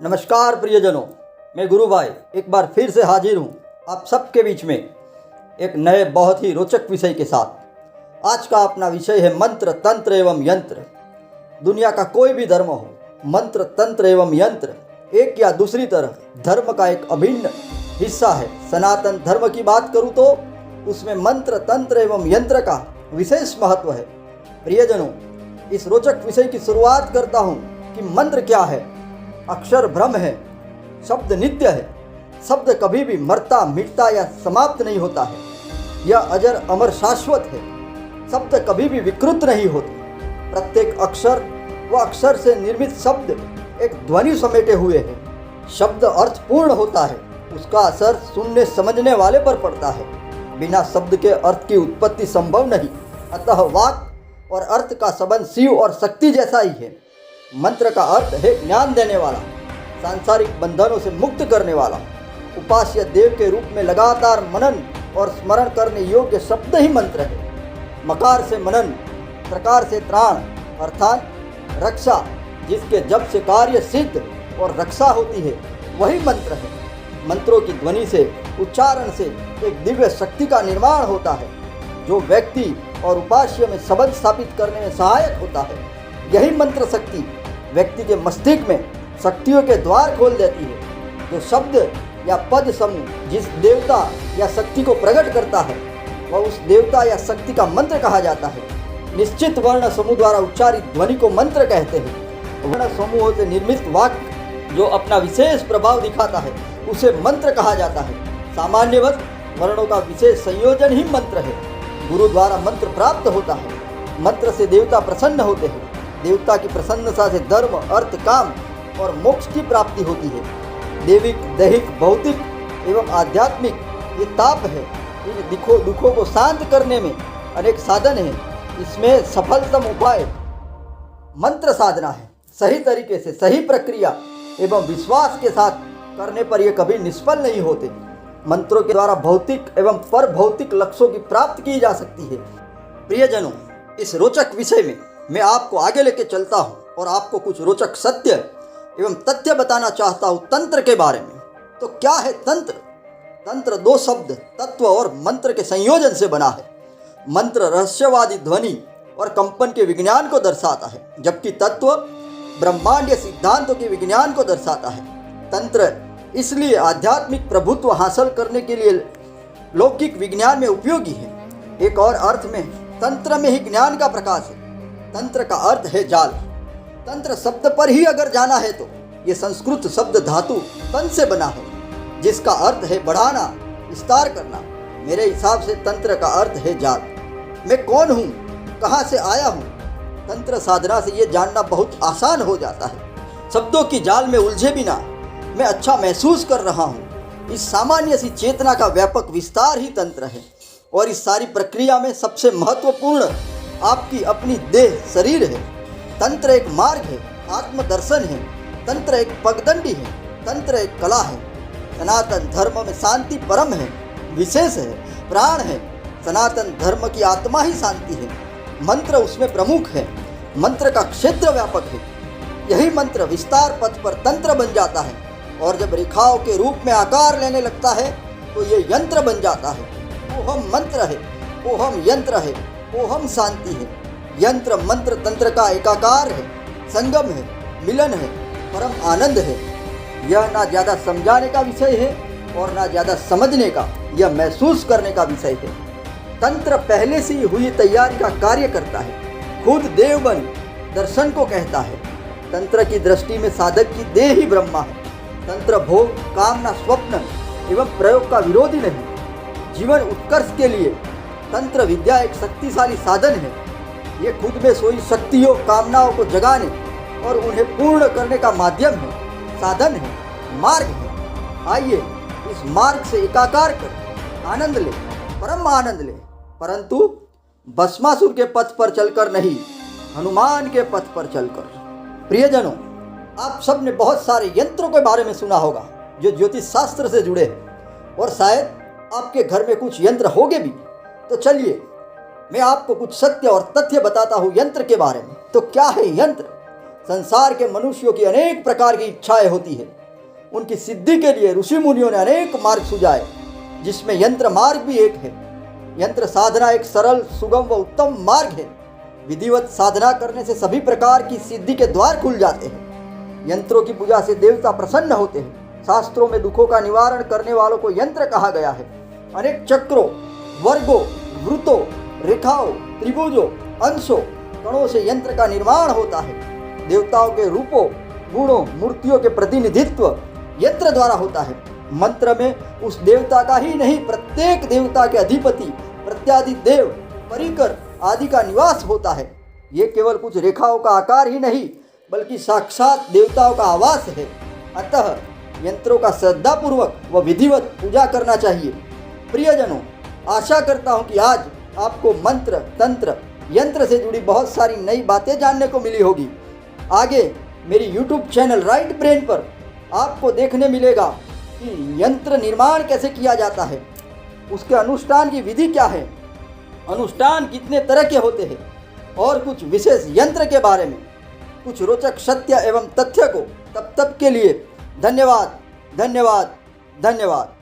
नमस्कार प्रियजनों, मैं गुरु भाई एक बार फिर से हाजिर हूँ आप सबके बीच में एक नए बहुत ही रोचक विषय के साथ। आज का अपना विषय है मंत्र, तंत्र एवं यंत्र। दुनिया का कोई भी धर्म हो, मंत्र, तंत्र एवं यंत्र एक या दूसरी तरह धर्म का एक अभिन्न हिस्सा है। सनातन धर्म की बात करूँ तो उसमें मंत्र, तंत्र एवं यंत्र का विशेष महत्व है। प्रियजनों, इस रोचक विषय की शुरुआत करता हूँ कि मंत्र क्या है। अक्षर ब्रह्म है, शब्द नित्य है, शब्द कभी भी मरता, मिटता या समाप्त नहीं होता है। यह अजर अमर शाश्वत है। शब्द कभी भी विकृत नहीं होते। प्रत्येक अक्षर व अक्षर से निर्मित शब्द एक ध्वनि समेटे हुए है। शब्द अर्थपूर्ण होता है, उसका असर सुनने समझने वाले पर पड़ता है। बिना शब्द के अर्थ की उत्पत्ति संभव नहीं। अतः वाक और अर्थ का संबंध शिव और शक्ति जैसा ही है। मंत्र का अर्थ है ज्ञान देने वाला, सांसारिक बंधनों से मुक्त करने वाला। उपास्य देव के रूप में लगातार मनन और स्मरण करने योग्य शब्द ही मंत्र है। मकार से मनन, प्रकार से त्राण अर्थात रक्षा, जिसके जप से कार्य सिद्ध और रक्षा होती है, वही मंत्र है। मंत्रों की ध्वनि से, उच्चारण से एक दिव्य शक्ति का निर्माण होता है, जो व्यक्ति और उपास्य में संबंध स्थापित करने में सहायक होता है। यही मंत्र शक्ति व्यक्ति के मस्तिष्क में शक्तियों के द्वार खोल देती है। जो शब्द या पद समूह जिस देवता या शक्ति को प्रकट करता है, वह उस देवता या शक्ति का मंत्र कहा जाता है। निश्चित वर्ण समूह द्वारा उच्चारित ध्वनि को मंत्र कहते हैं। वर्ण समूहों से निर्मित वाक्य जो अपना विशेष प्रभाव दिखाता है, उसे मंत्र कहा जाता है। सामान्यवत वर्णों का विशेष संयोजन ही मंत्र है। गुरु द्वारा मंत्र प्राप्त होता है। मंत्र से देवता प्रसन्न होते हैं। देवता की प्रसन्नता से धर्म, अर्थ, काम और मोक्ष की प्राप्ति होती है। दैविक, दैहिक, भौतिक एवं आध्यात्मिक ये ताप है। इन दुखों को शांत करने में अनेक साधन हैं। इसमें सफलतम उपाय मंत्र साधना है। सही तरीके से, सही प्रक्रिया एवं विश्वास के साथ करने पर ये कभी निष्फल नहीं होते। मंत्रों के द्वारा भौतिक एवं पर भौतिक लक्ष्यों की प्राप्ति की जा सकती है। प्रियजनों, इस रोचक विषय में मैं आपको आगे लेके चलता हूँ और आपको कुछ रोचक सत्य एवं तथ्य बताना चाहता हूँ तंत्र के बारे में। तो क्या है तंत्र? तंत्र दो शब्द, तत्व और मंत्र के संयोजन से बना है। मंत्र रहस्यवादी ध्वनि और कंपन के विज्ञान को दर्शाता है, जबकि तत्व ब्रह्मांडीय सिद्धांतों के विज्ञान को दर्शाता है। तंत्र इसलिए आध्यात्मिक प्रभुत्व हासिल करने के लिए लौकिक विज्ञान में उपयोगी है। एक और अर्थ में तंत्र में ही ज्ञान का प्रकाश है। तंत्र का अर्थ है जाल। तंत्र शब्द पर ही अगर जाना है तो ये संस्कृत शब्द धातु तन से बना है, जिसका अर्थ है बढ़ाना, विस्तार करना। मेरे हिसाब से तंत्र का अर्थ है जाल। मैं कौन हूँ, कहाँ से आया हूँ? तंत्र साधना से ये जानना बहुत आसान हो जाता है। शब्दों की जाल में उलझे बिना मैं अच्छा महसूस कर रहा हूँ। इस सामान्य सी चेतना का व्यापक विस्तार ही तंत्र है। और इस सारी प्रक्रिया में सबसे महत्वपूर्ण आपकी अपनी देह, शरीर है। तंत्र एक मार्ग है, आत्मदर्शन है। तंत्र एक पगडंडी है। तंत्र एक कला है। सनातन धर्म में शांति परम है, विशेष है, प्राण है। सनातन धर्म की आत्मा ही शांति है। मंत्र उसमें प्रमुख है। मंत्र का क्षेत्र व्यापक है। यही मंत्र विस्तार पथ पर तंत्र बन जाता है, और जब रेखाओं के रूप में आकार लेने लगता है तो ये यंत्र बन जाता है। ओहम मंत्र है, ओहम यंत्र है, ओहम शांति है। यंत्र मंत्र तंत्र का एकाकार है, संगम है, मिलन है, परम आनंद है। यह ना ज़्यादा समझाने का विषय है और ना ज़्यादा समझने का, यह महसूस करने का विषय है। तंत्र पहले से ही हुई तैयारी का कार्य करता है। खुद देव बन दर्शन को कहता है। तंत्र की दृष्टि में साधक की देह ही ब्रह्मा है। तंत्र भोग, कामना, स्वप्न एवं प्रयोग का विरोधी नहीं। जीवन उत्कर्ष के लिए तंत्र विद्या एक शक्तिशाली साधन है। ये खुद में सोई शक्तियों, कामनाओं को जगाने और उन्हें पूर्ण करने का माध्यम है, साधन है, मार्ग है। आइए इस मार्ग से एकाकार कर आनंद ले, परम आनंद ले, परंतु भस्मासुर के पथ पर चलकर नहीं, हनुमान के पथ पर चलकर। प्रियजनों, आप सब ने बहुत सारे यंत्रों के बारे में सुना होगा जो ज्योतिष शास्त्र से जुड़े हैं, और शायद आपके घर में कुछ यंत्र होंगे भी। तो चलिए मैं आपको कुछ सत्य और तथ्य बताता हूँ यंत्र के बारे में। तो क्या है यंत्र? संसार के मनुष्यों की अनेक प्रकार की इच्छाएं होती है। उनकी सिद्धि के लिए ऋषि मुनियों ने अनेक मार्ग सुझाए, जिसमें यंत्र मार्ग भी एक है। यंत्र साधना एक सरल, सुगम व उत्तम मार्ग है। विधिवत साधना करने से सभी प्रकार की सिद्धि के द्वार खुल जाते हैं। यंत्रों की पूजा से देवता प्रसन्न होते हैं। शास्त्रों में दुखों का निवारण करने वालों को यंत्र कहा गया है। अनेक चक्रों, वर्गों, वृत्तों, रेखाओं, त्रिभुजों, अंशों, कणों से यंत्र का निर्माण होता है। देवताओं के रूपों, गुणों, मूर्तियों के प्रतिनिधित्व यंत्र द्वारा होता है। मंत्र में उस देवता का ही नहीं, प्रत्येक देवता के अधिपति, प्रत्यादि देव, परिकर आदि का निवास होता है। ये केवल कुछ रेखाओं का आकार ही नहीं, बल्कि साक्षात देवताओं का आवास है। अतः यंत्रों का श्रद्धापूर्वक व विधिवत पूजा करना चाहिए। प्रियजनों, आशा करता हूँ कि आज आपको मंत्र, तंत्र, यंत्र से जुड़ी बहुत सारी नई बातें जानने को मिली होगी। आगे मेरी YouTube चैनल राइट ब्रेन पर आपको देखने मिलेगा कि यंत्र निर्माण कैसे किया जाता है, उसके अनुष्ठान की विधि क्या है, अनुष्ठान कितने तरह के होते हैं, और कुछ विशेष यंत्र के बारे में, कुछ रोचक सत्य एवं तथ्य को। तब तक के लिए धन्यवाद, धन्यवाद, धन्यवाद।